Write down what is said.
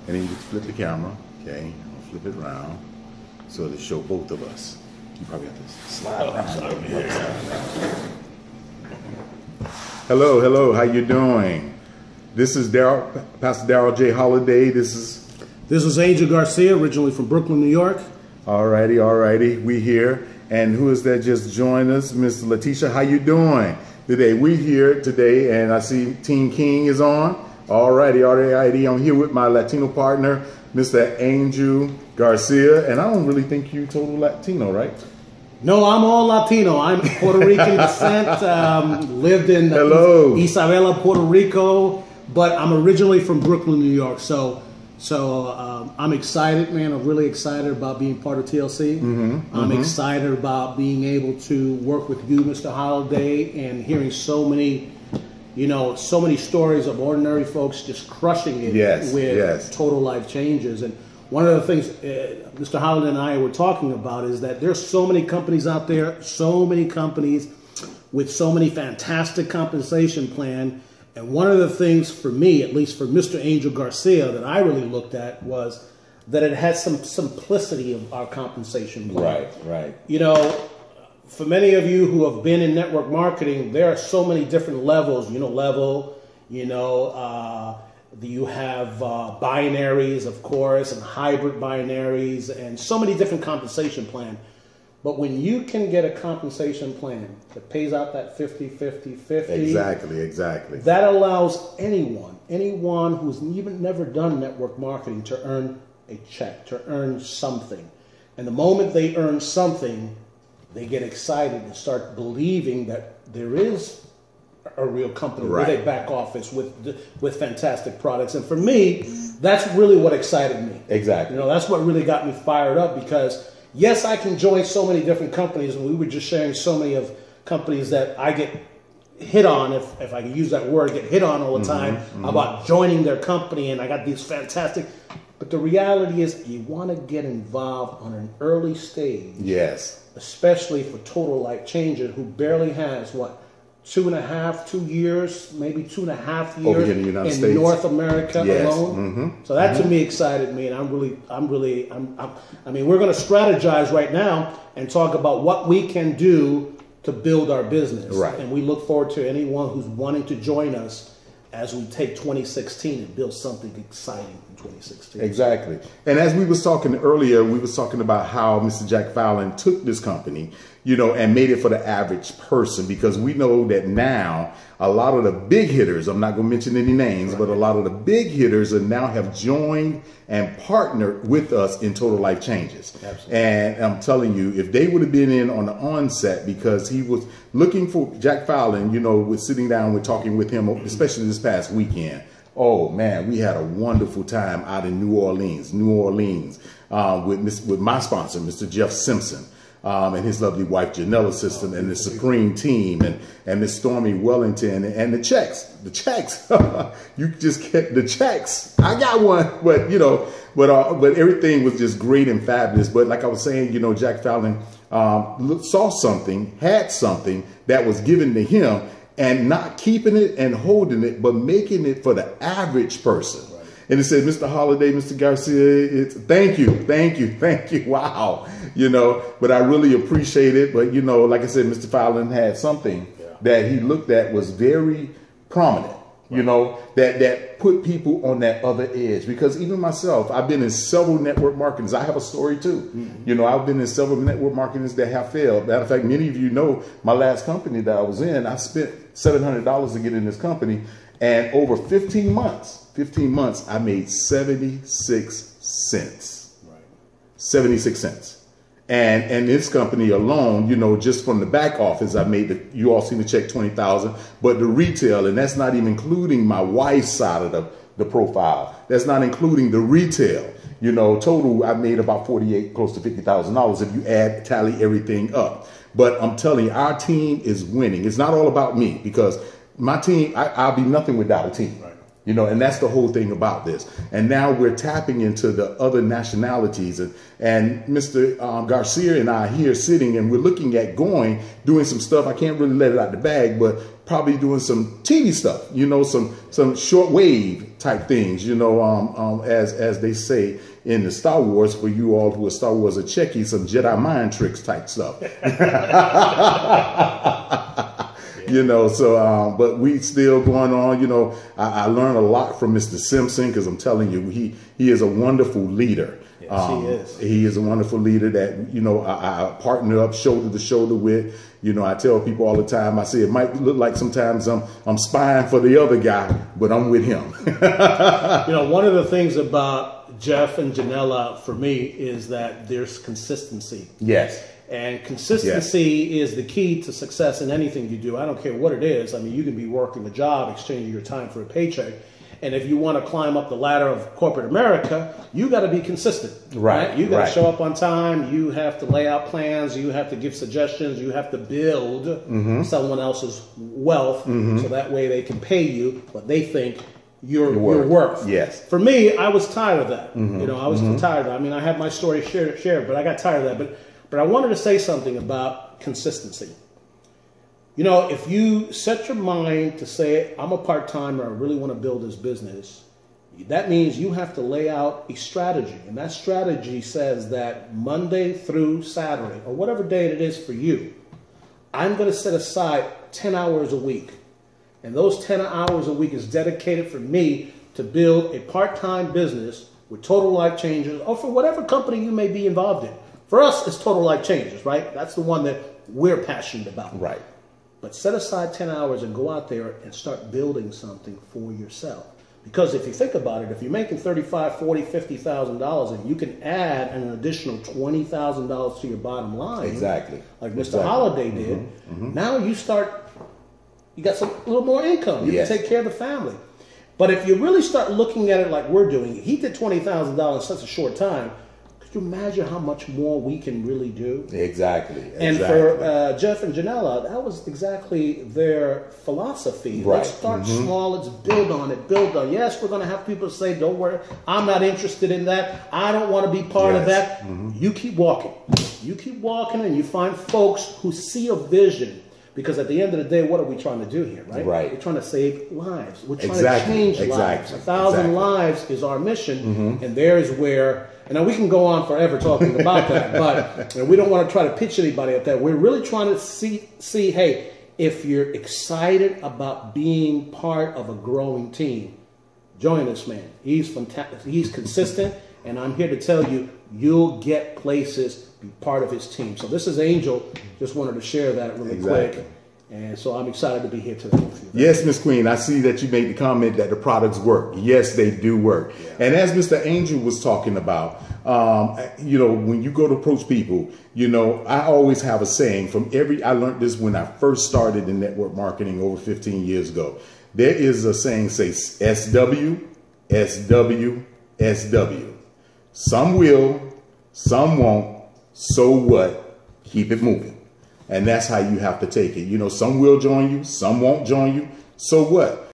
And then you flip the camera, okay? Flip it around so to show both of us. You probably have to slide around. Hello, hello, how you doing? This is Darryl, Pastor Darryl J. Holliday. This is Angel Garcia, originally from Brooklyn, New York. Alrighty, we here. And who is that just joined us? Miss Letitia, how you doing today? We here today, and I see Team King is on. Alrighty, I'm here with my Latino partner, Mr. Angel Garcia, and I don't really think you total Latino, right? No, I'm all Latino. I'm Puerto Rican descent, lived in Isabela, Puerto Rico, but I'm originally from Brooklyn, New York. So I'm excited, man. I'm really excited about being part of TLC. I'm excited about being able to work with you, Mr. Holliday, and hearing so many stories of ordinary folks just crushing it with total life changes. And one of the things Mr. Holliday and I were talking about is that there's so many companies out there, so many companies with so many fantastic compensation plan. And one of the things for me, at least for Mr. Angel Garcia, that I really looked at was that it had some simplicity of our compensation plan. Right. You know, for many of you who have been in network marketing, there are so many different levels. You have binaries, of course, and hybrid binaries, and so many different compensation plans. But when you can get a compensation plan that pays out that 50-50-50, exactly, that allows anyone who's even never done network marketing to earn a check, to earn something. And the moment they earn something, they get excited and start believing that there is a real company with a back office with fantastic products. And for me, that's really what excited me. Exactly. That's what really got me fired up, because yes, I can join so many different companies, and we were just sharing so many of companies that I get hit on, if I can use that word, get hit on all the time about joining their company, and I got these fantastic. But the reality is, you want to get involved on an early stage. Yes. Especially for total life changer who barely has 2 years, maybe 2.5 years over here in the United States, North America alone. So that to me excited me, and I mean, we're going to strategize right now and talk about what we can do to build our business. Right. And we look forward to anyone who's wanting to join us as we take 2016 and build something exciting in 2016. Exactly. And as we was talking earlier, we was talking about how Mr. Jack Fallon took this company, and made it for the average person, because we know that now a lot of the big hitters, I'm not going to mention any names, but a lot of the big hitters now have joined and partnered with us in Total Life Changes. Absolutely. And I'm telling you, if they would have been in on the onset, because he was looking for Jack Fallon, was sitting down, we're talking with him, especially this past weekend. Oh man, we had a wonderful time out in New Orleans, with my sponsor, Mr. Jeff Simpson. And his lovely wife Janella System, and the Supreme team, and Miss Stormy Wellington, and the checks. You just get the checks. I got one, but everything was just great and fabulous. But like I was saying, Jack Fallon saw something, had something that was given to him, and not keeping it and holding it, but making it for the average person. And it said, Mr. Holliday, Mr. Garcia, thank you. Wow. But I really appreciate it. But, like I said, Mr. Fallon had something that he looked at was very prominent, that put people on that other edge. Because even myself, I've been in several network marketings. I have a story too. I've been in several network marketings that have failed. Matter of fact, many of you know my last company that I was in, I spent $700 to get in this company. And over 15 months, I made 76 cents. Right. 76 cents. And this company alone, just from the back office, I made you all seen the check 20,000, but the retail, and that's not even including my wife's side of the profile. That's not including the retail. Total, I made about close to $50,000 if you tally everything up. But I'm telling you, our team is winning. It's not all about me, because my team, I'll be nothing without a team. Right. You know, and that's the whole thing about this. And now we're tapping into the other nationalities. And Mr. Garcia and I are here sitting, and we're looking at doing some stuff. I can't really let it out the bag, but probably doing some TV stuff, you know, some short wave type things, you know, as they say in the Star Wars, for you all who are Star Wars or Checky, some Jedi mind tricks type stuff. You know, so, but we still going on, you know. I learned a lot from Mr. Simpson, because I'm telling you, he is a wonderful leader. Yes, he is. He is a wonderful leader that, you know, I partner up shoulder to shoulder with. You know, I tell people all the time, I say it might look like sometimes I'm spying for the other guy, but I'm with him. You know, one of the things about Jeff and Janella for me is that there's consistency. Yes. And consistency is the key to success in anything you do. I don't care what it is. I mean, you can be working a job, exchanging your time for a paycheck. And if you want to climb up the ladder of corporate America, you got to be consistent. Right? You got to show up on time. You have to lay out plans. You have to give suggestions. You have to build someone else's wealth so that way they can pay you what they think you're worth. Yes. For me, I was tired of that. You know, I was tired of that. I mean, I have my story shared, but I got tired of that. But I wanted to say something about consistency. You know, if you set your mind to say, I'm a part-timer, I really want to build this business, that means you have to lay out a strategy. And that strategy says that Monday through Saturday, or whatever day it is for you, I'm going to set aside 10 hours a week. And those 10 hours a week is dedicated for me to build a part-time business with Total Life Changers, or for whatever company you may be involved in. For us, it's Total Life Changers, right? That's the one that we're passionate about. Right. But set aside 10 hours and go out there and start building something for yourself. Because if you think about it, if you're making $35,000, $40,000, $50,000, and you can add an additional $20,000 to your bottom line, exactly, like Mr. Holliday did, now you got a little more income. You can take care of the family. But if you really start looking at it like we're doing, he did $20,000 in such a short time. Could you imagine how much more we can really do? Exactly. And for Jeff and Janella, that was exactly their philosophy. Right. Let's start small. Let's build on it. Build on. Yes, we're going to have people say, "Don't worry, I'm not interested in that. I don't want to be part of that." You keep walking. You keep walking, and you find folks who see a vision. Because at the end of the day, what are we trying to do here, right? Right. We're trying to save lives. We're trying to change lives. 1,000 lives is our mission, and there is where. And now we can go on forever talking about that, but we don't want to try to pitch anybody at that. We're really trying to see, hey, if you're excited about being part of a growing team, join this man. He's fantastic. He's consistent, and I'm here to tell you, you'll get places, be part of his team. So this is Angel. Just wanted to share that really quick. And so I'm excited to be here today with you. Yes, Miss Queen, I see that you made the comment that the products work. Yes, they do work. Yeah. And as Mr. Angel was talking about, you know, when you go to approach people, you know, I always have a saying I learned this when I first started in network marketing over 15 years ago. There is a saying, say, SW, SW, SW. Some will, some won't. So what? Keep it moving. And that's how you have to take it. You know, some will join you, some won't join you. So what?